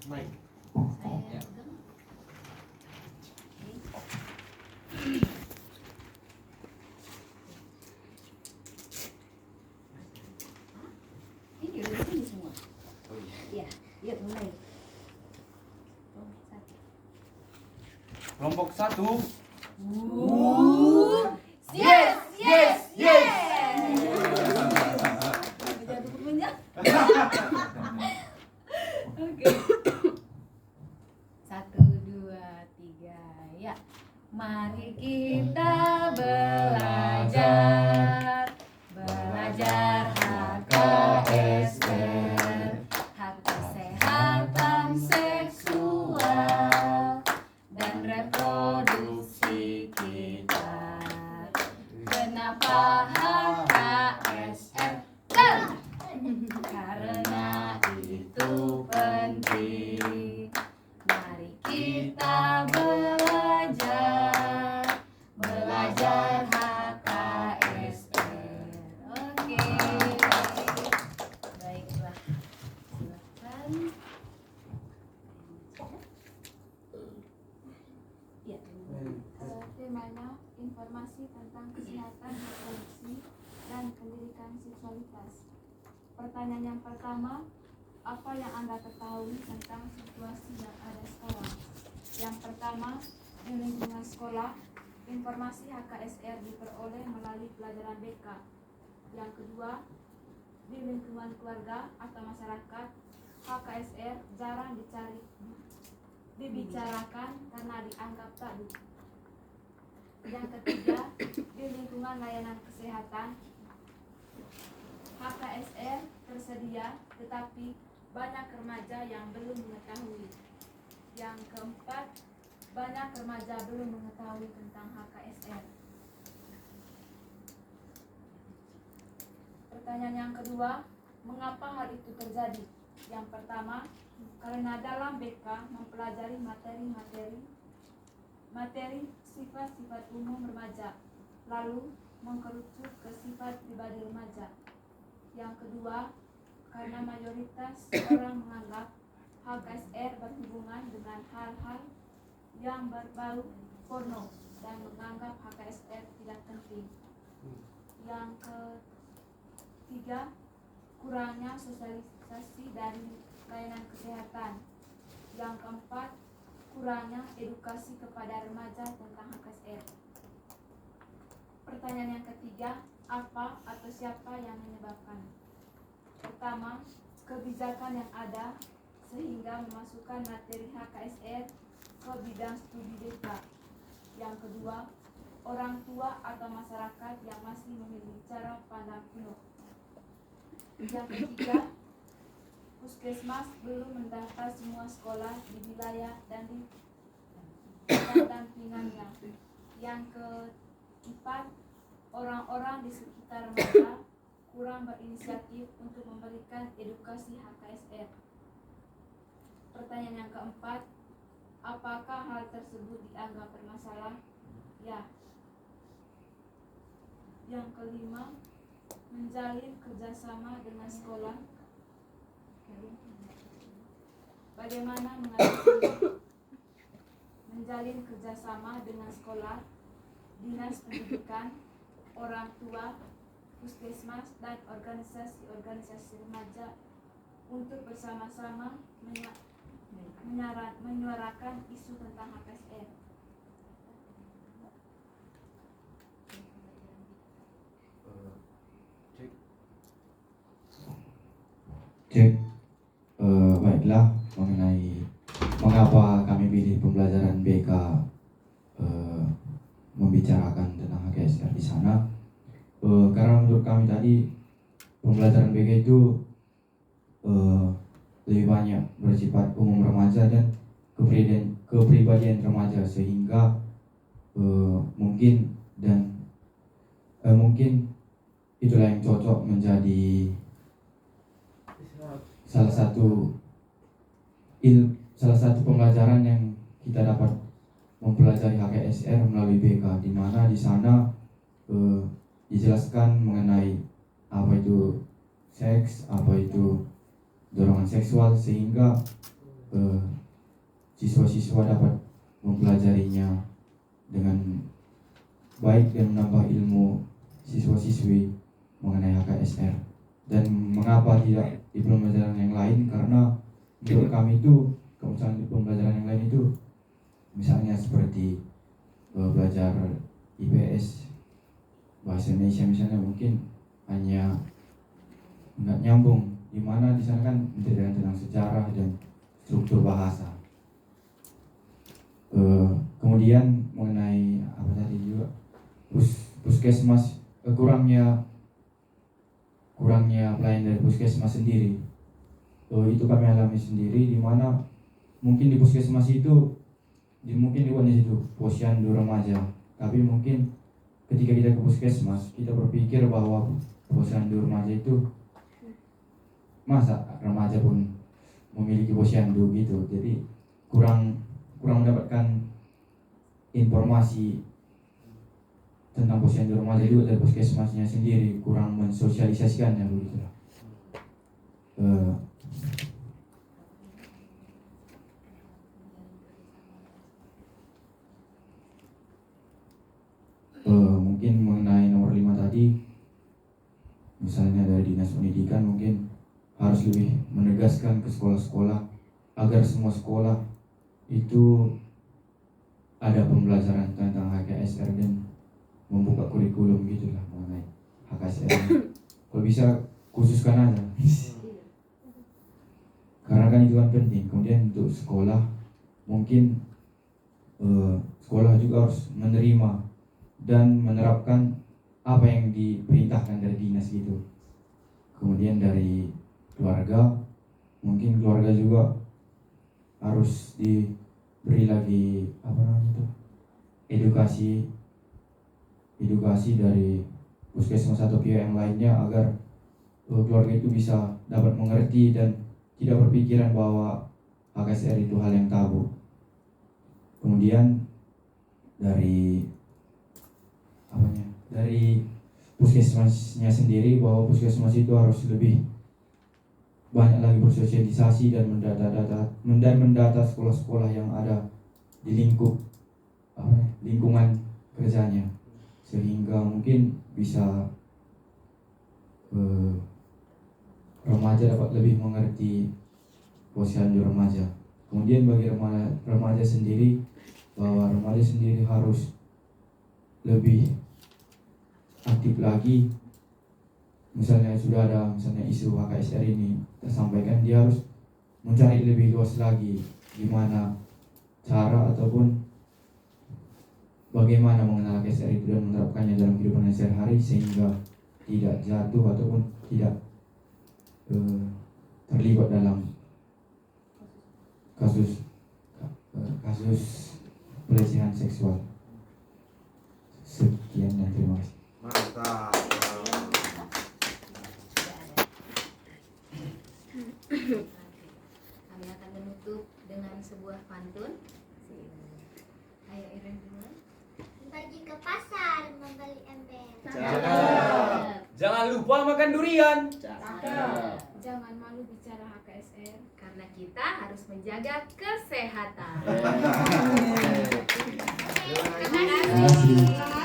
Baik. Saya Ya. pegang. Ini udah di sini semua. Oh iya. Iya, yuk mulai. Satu. Kelompok 1. Yes, yes, yes. Jatuh bukunya. Oke. 1, 2, 3, ya. Mari kita belajar HKSR, hak kesehatan seksual dan reproduksi kita. Kenapa HKSR? Karena itu penting. Mari kita belajar HKSR. Oke. Baiklah. Silakan. Ya. Temanya informasi tentang kesehatan reproduksi dan pendidikan seksualitas. Pertanyaan yang pertama, apa yang Anda ketahui tentang situasi yang ada sekarang? Yang pertama, di lingkungan sekolah, informasi HKSR diperoleh melalui pelajaran BK. Yang kedua, di lingkungan keluarga atau masyarakat, HKSR jarang dibicarakan karena dianggap tabu. Yang ketiga, di lingkungan layanan kesehatan, HKSR tersedia tetapi banyak remaja yang belum mengetahui. Yang keempat, banyak remaja belum mengetahui tentang HKSR. Pertanyaan yang kedua, mengapa hal itu terjadi? Yang pertama, karena dalam BK mempelajari materi sifat-sifat umum remaja, lalu mengkerucut ke sifat pribadi remaja. Yang kedua, karena mayoritas orang menganggap HKSR berhubungan dengan hal-hal yang berbau porno dan menganggap HKSR tidak penting. Yang ketiga, kurangnya sosialisasi dari layanan kesehatan. Yang keempat, kurangnya edukasi kepada remaja tentang HKSR. Pertanyaan yang ketiga, apa atau siapa yang menyebabkan? Pertama, kebijakan yang ada sehingga memasukkan materi HKSR ke bidang studi BK. Yang kedua, orang tua atau masyarakat yang masih memiliki cara pandang kuno. Yang ketiga, puskesmas belum mendaftar semua sekolah di wilayah dan di pendampingannya. Yang keempat, orang-orang di sekitar mereka kurang berinisiatif untuk memberikan edukasi HKSR. Pertanyaan yang keempat, apakah hal tersebut dianggap bermasalah? Ya. Yang kelima, menjalin kerjasama dengan sekolah. Bagaimana menjalin kerjasama dengan sekolah, dinas pendidikan, orang tua, puskesmas, dan organisasi-organisasi remaja untuk bersama-sama menyuarakan isu tentang HKSR. Cek. Baiklah, mengenai mengapa kami pilih pembelajaran BK membicarakan tentang HKSR di sana. Karena menurut kami tadi pembelajaran BK itu lebih banyak bersifat umum remaja dan kepribadian remaja, sehingga mungkin itulah yang cocok menjadi salah satu pembelajaran yang kita dapat mempelajari HKSR melalui BK, di mana di sana dijelaskan mengenai apa itu seks, apa itu dorongan seksual, sehingga siswa-siswa dapat mempelajarinya dengan baik dan menambah ilmu siswa-siswi mengenai HKSR. Dan mengapa tidak di pembelajaran yang lain? Karena menurut kami itu kemudian di pembelajaran yang lain itu misalnya seperti belajar IPS, bahasa Indonesia misalnya, mungkin hanya nggak nyambung, dimana di sana kan menceritakan tentang sejarah dan struktur bahasa. Kemudian mengenai apa tadi juga puskesmas, kurangnya pelayan dari puskesmas sendiri, itu kami alami sendiri, di mana mungkin di puskesmas itu mungkin di situ posyandu remaja, tapi mungkin ketika kita ke puskesmas kita berpikir bahwa posyandu remaja itu masa remaja pun memiliki posyandu gitu, jadi kurang mendapatkan informasi tentang posyandu remaja juga dari puskesmasnya sendiri, kurang mensosialisasikannya begitu lah. Mungkin mengenai nomor 5 tadi, misalnya dari dinas pendidikan mungkin harus lebih menegaskan ke sekolah-sekolah agar semua sekolah itu ada pembelajaran tentang HKSR dan membuka kurikulum gitulah mengenai HKSR. Kalau bisa khususkan aja, karena kan itu kan penting. Kemudian untuk sekolah mungkin sekolah juga harus menerima dan menerapkan apa yang diperintahkan dari dinas gitu. Kemudian dari keluarga, mungkin keluarga juga harus diberi lagi edukasi dari puskesmas atau pihak yang lainnya agar keluarga itu bisa dapat mengerti dan tidak berpikiran bahwa HKSR itu hal yang tabu. Kemudian dari puskesmasnya sendiri, bahwa puskesmas itu harus lebih banyak lagi bersosialisasi dan mendata sekolah-sekolah yang ada di lingkungan kerjanya, sehingga mungkin bisa remaja dapat lebih mengerti posyandu remaja. Kemudian bagi remaja sendiri, bahwa remaja sendiri harus lebih aktif lagi. Misalnya sudah ada isu HKSR ini tersampaikan, dia harus mencari lebih luas lagi gimana cara ataupun bagaimana mengenal HKSR itu dan menerapkannya dalam kehidupan sehari-hari sehingga tidak jatuh ataupun tidak terlibat dalam kasus pelecehan seksual. Sekian dan terima kasih. Mantap. Kami akan menutup dengan sebuah pantun. Ayo Iren duluan. Pergi ke pasar membeli ember. Jangan lupa makan durian. Jangan malu bicara HKSR. Karena kita harus menjaga kesehatan. Terima Terima kasih.